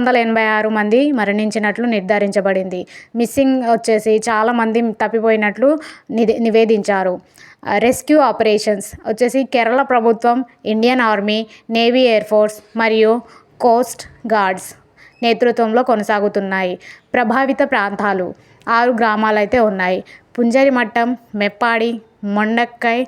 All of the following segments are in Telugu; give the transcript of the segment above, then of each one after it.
186 మంది మరణించినట్లు నిర్ధారించబడింది. మిస్సింగ్ వచ్చేసి చాలామంది తప్పిపోయినట్లు నివేదించారు. రెస్క్యూ ఆపరేషన్స్ వచ్చేసి కేరళ ప్రభుత్వం, Indian army, navy, air force మరియు కోస్ట్ గార్డ్స్ నేతృత్వంలో కొనసాగుతున్నాయి. ప్రభావిత ప్రాంతాలు 6 గ్రామాలైతే ఉన్నాయి. పుంజరిమట్టం, మెప్పాడి, మొండక్కై,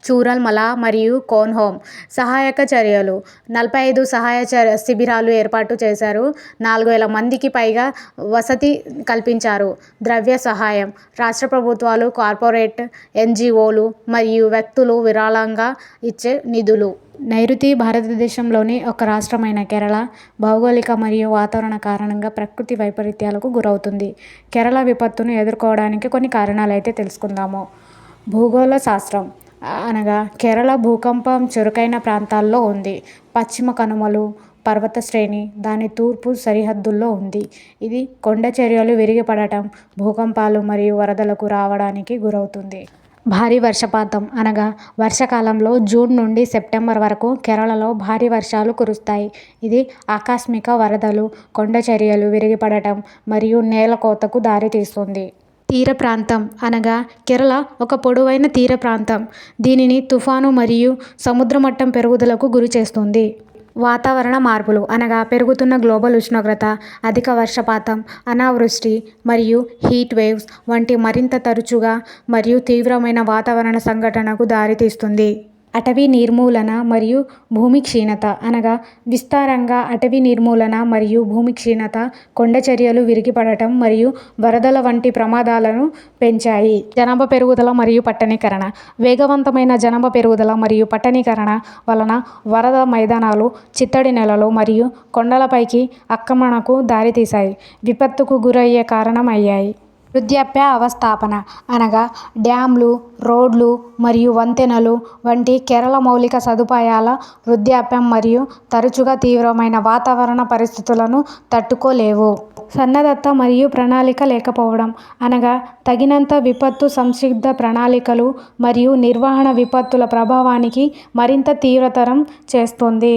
చూరల్మల మరియు కోన్హోమ్. సహాయక చర్యలు 45 సహాయ శిబిరాలు ఏర్పాటు చేశారు. 4000 మందికి పైగా వసతి కల్పించారు. ద్రవ్య సహాయం రాష్ట్ర ప్రభుత్వాలు, కార్పొరేట్ ఎన్జిఓలు మరియు వ్యక్తులు విరాళంగా ఇచ్చే నిధులు. నైరుతి భారతదేశంలోని ఒక రాష్ట్రమైన కేరళ భౌగోళిక మరియు వాతావరణ కారణంగా ప్రకృతి వైపరీత్యాలకు గురవుతుంది. కేరళ విపత్తును ఎదుర్కోవడానికి కొన్ని కారణాలు అయితే తెలుసుకుందాము. భూగోళ శాస్త్రం అనగా కేరళ భూకంపం చురుకైన ప్రాంతాల్లో ఉంది. పశ్చిమ కనుమలు పర్వత శ్రేణి దాని తూర్పు సరిహద్దుల్లో ఉంది. ఇది కొండ చర్యలు విరిగిపడటం, భూకంపాలు మరియు వరదలకు రావడానికి గురవుతుంది. భారీ వర్షపాతం అనగా వర్షాకాలంలో జూన్ నుండి సెప్టెంబర్ వరకు కేరళలో భారీ వర్షాలు కురుస్తాయి. ఇది ఆకస్మిక వరదలు, కొండ చర్యలు విరిగిపడటం మరియు నేలకోతకు దారితీస్తుంది. తీర ప్రాంతం అనగా కేరళ ఒక పొడవైన తీర ప్రాంతం. దీనిని తుఫాను మరియు సముద్ర మట్టం పెరుగుదలకు గురి చేస్తుంది. వాతావరణ మార్పులు అనగా పెరుగుతున్న గ్లోబల్ ఉష్ణోగ్రత, అధిక వర్షపాతం, అనావృష్టి మరియు హీట్ వేవ్స్ వంటి మరింత తరచుగా మరియు తీవ్రమైన వాతావరణ సంఘటనకు దారితీస్తుంది. అటవీ నిర్మూలన మరియు భూమి క్షీణత అనగా విస్తారంగా అటవీ నిర్మూలన మరియు భూమి క్షీణత కొండ చర్యలు విరిగిపడటం మరియు వరదల వంటి ప్రమాదాలను పెంచాయి. జనాభా పెరుగుదల మరియు పట్టణీకరణ వేగవంతమైన జనాభా పెరుగుదల మరియు పట్టణీకరణ వలన వరద మైదానాలు, చిత్తడి నేలలు మరియు కొండలపైకి ఆక్రమణకు దారితీశాయి. విపత్తుకు గురయ్యే కారణం అయ్యాయి. వృద్ధాప్య అవస్థాపన అనగా డ్యామ్లు, రోడ్లు మరియు వంతెనలు వంటి కేరళ మౌలిక సదుపాయాల వృద్ధాప్యం మరియు తరచుగా తీవ్రమైన వాతావరణ పరిస్థితులను తట్టుకోలేవు. సన్నద్ధత మరియు ప్రణాళిక లేకపోవడం అనగా తగినంత విపత్తు సంసిద్ధ ప్రణాళికలు మరియు నిర్వహణ విపత్తుల ప్రభావానికి మరింత తీవ్రతరం చేస్తుంది.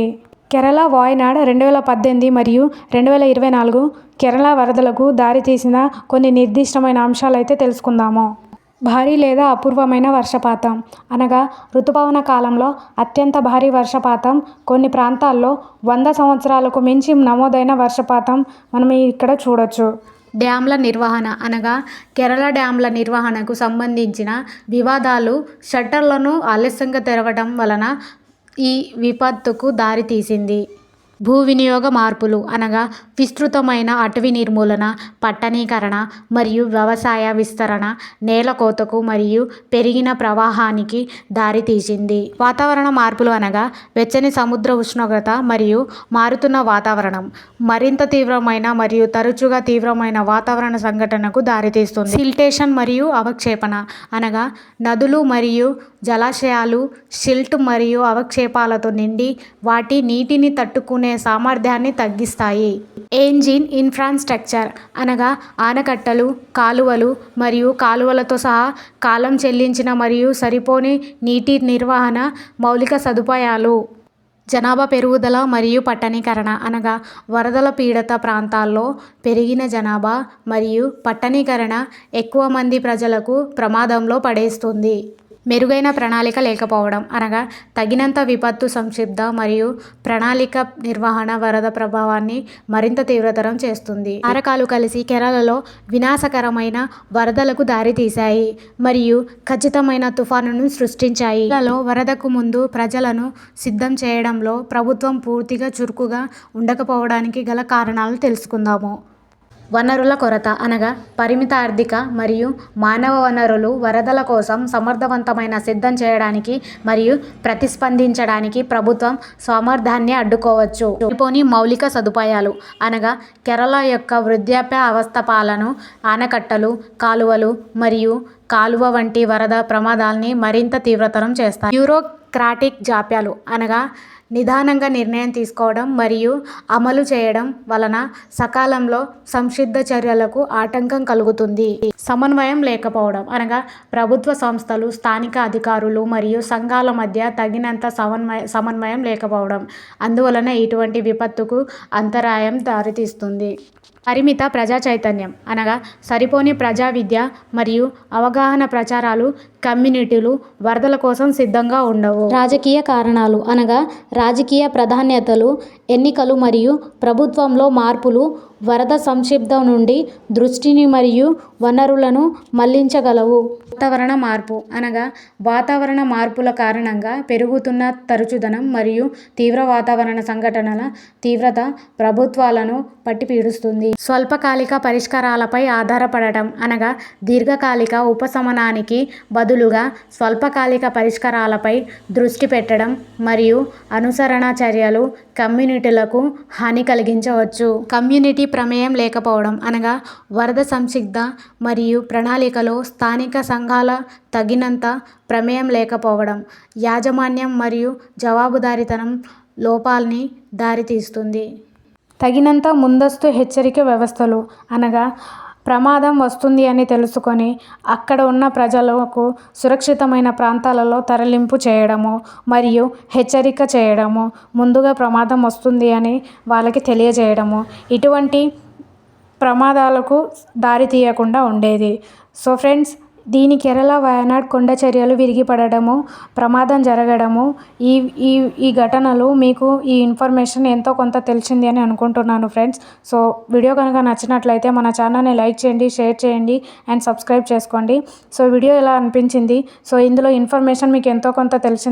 కేరళ వాయనాడ్ 2018 మరియు 2024 కేరళ వరదలకు దారితీసిన కొన్ని నిర్దిష్టమైన అంశాలైతే తెలుసుకుందాము. భారీ లేదా అపూర్వమైన వర్షపాతం అనగా రుతుపవన కాలంలో అత్యంత భారీ వర్షపాతం. కొన్ని ప్రాంతాల్లో 100 సంవత్సరాలకు మించి నమోదైన వర్షపాతం మనం ఇక్కడ చూడొచ్చు. డ్యామ్ల నిర్వహణ అనగా కేరళ డ్యామ్ల నిర్వహణకు సంబంధించిన వివాదాలు షట్టర్లను ఆలస్యంగా తెరవడం వలన ఈ విపత్తుకు దారితీసింది. భూ వినియోగ మార్పులు అనగా విస్తృతమైన అటవీ నిర్మూలన, పట్టణీకరణ మరియు వ్యవసాయ విస్తరణ నేలకోతకు మరియు పెరిగిన ప్రవాహానికి దారితీసింది. వాతావరణ మార్పులు అనగా వెచ్చని సముద్ర ఉష్ణోగ్రత మరియు మారుతున్న వాతావరణం మరింత తీవ్రమైన మరియు తరచుగా తీవ్రమైన వాతావరణ సంఘటనకు దారితీస్తుంది. సిల్టేషన్ మరియు అవక్షేపణ అనగా నదులు మరియు జలాశయాలు సిల్ట్ మరియు అవక్షేపాలతో నిండి వాటి నీటిని తట్టుకునే సామర్థ్యాన్ని తగ్గిస్తాయి. ఏజింగ్ ఇన్ఫ్రాస్ట్రక్చర్ అనగా ఆనకట్టలు, కాలువలు మరియు కాలువలతో సహా కాలం చెల్లించిన మరియు సరిపోని నీటి నిర్వహణ మౌలిక సదుపాయాలు. జనాభా పెరుగుదల మరియు పట్టణీకరణ అనగా వరదల పీడిత ప్రాంతాల్లో పెరిగిన జనాభా మరియు పట్టణీకరణ ఎక్కువ మంది ప్రజలకు ప్రమాదంలో పడేస్తుంది. మెరుగైన ప్రణాళిక లేకపోవడం అనగా తగినంత విపత్తు సంసిద్ధ మరియు ప్రణాళిక నిర్వహణ వరద ప్రభావాన్ని మరింత తీవ్రతరం చేస్తుంది. కారకాలు కలిసి కేరళలో వినాశకరమైన వరదలకు దారితీశాయి మరియు ఖచ్చితమైన తుఫానును సృష్టించాయి. కేరళలో వరదకు ముందు ప్రజలను సిద్ధం చేయడంలో ప్రభుత్వం పూర్తిగా చురుకుగా ఉండకపోవడానికి గల కారణాలు తెలుసుకుందాము. వనరుల కొరత అనగా పరిమిత ఆర్థిక మరియు మానవ వనరులు వరదల కోసం సమర్థవంతమైన సిద్ధం చేయడానికి మరియు ప్రతిస్పందించడానికి ప్రభుత్వం సామర్థ్యాన్ని అడ్డుకోవచ్చు. సరిపోని మౌలిక సదుపాయాలు అనగా కేరళ యొక్క వృద్ధాప్య అవస్థపాలను ఆనకట్టలు, కాలువలు మరియు కాలువ వంటి వరద ప్రమాదాల్ని మరింత తీవ్రతరం చేస్తాయి. బ్యూరోక్రాటిక్ జాప్యాలు అనగా నిదానంగా నిర్ణయం తీసుకోవడం మరియు అమలు చేయడం వలన సకాలంలో సంసిద్ధ చర్యలకు ఆటంకం కలుగుతుంది. సమన్వయం లేకపోవడం అనగా ప్రభుత్వ సంస్థలు, స్థానిక అధికారులు మరియు సంఘాల మధ్య తగినంత సమన్వయం లేకపోవడం. అందువలన ఇటువంటి విపత్తుకు అంతరాయం దారితీస్తుంది. పరిమిత ప్రజా చైతన్యం అనగా సరిపోని ప్రజా విద్య మరియు అవగాహన ప్రచారాలు కమ్యూనిటీలు వరదల కోసం సిద్ధంగా ఉండవు. రాజకీయ కారణాలు అనగా రాజకీయ ప్రాధాన్యతలు, ఎన్నికలు మరియు ప్రభుత్వంలో మార్పులు వరద సంక్షిప్తం నుండి దృష్టిని మరియు వనరులను మళ్లించగలవు. వాతావరణ మార్పు అనగా వాతావరణ మార్పుల కారణంగా పెరుగుతున్న తరచుదనం మరియు తీవ్ర వాతావరణ సంఘటనల తీవ్రత ప్రభుత్వాలను పట్టిపీడుస్తుంది. స్వల్పకాలిక పరిష్కారాలపై ఆధారపడటం అనగా దీర్ఘకాలిక ఉపశమనానికి బదులుగా స్వల్పకాలిక పరిష్కారాలపై దృష్టి పెట్టడం మరియు అనుసరణ చర్యలు కమ్యూనిటీలకు హాని కలిగించవచ్చు. కమ్యూనిటీ ప్రమేయం లేకపోవడం అనగా వరద సంసిద్ధ మరియు ప్రణాళికలో స్థానిక సంఘాల తగినంత ప్రమేయం లేకపోవడం యాజమాన్యం మరియు జవాబుదారీతనం లోపాల్ని దారితీస్తుంది. తగినంత ముందస్తు హెచ్చరిక వ్యవస్థలు అనగా ప్రమాదం వస్తుంది అని తెలుసుకొని అక్కడ ఉన్న ప్రజలకు సురక్షితమైన ప్రాంతాలలో తరలింపు చేయడము మరియు హెచ్చరిక చేయడము, ముందుగా ప్రమాదం వస్తుంది అని వాళ్ళకి తెలియజేయడము, ఇటువంటి ప్రమాదాలకు దారి తీయకుండా ఉండేది. సో ఫ్రెండ్స్, దీని కేరళ వయనాడ్ కొండ చర్యలు విరిగిపడడము, ప్రమాదం జరగడము, ఈ ఘటనలు మీకు ఈ ఇన్ఫర్మేషన్ ఎంతో కొంత తెలిసింది అని అనుకుంటున్నాను ఫ్రెండ్స్. సో వీడియో కనుక నచ్చినట్లయితే మన ఛానల్ని లైక్ చేయండి, షేర్ చేయండి అండ్ సబ్స్క్రైబ్ చేసుకోండి. సో వీడియో ఎలా అనిపించింది? సో ఇందులో ఇన్ఫర్మేషన్ మీకు ఎంతో కొంత తెలిసింది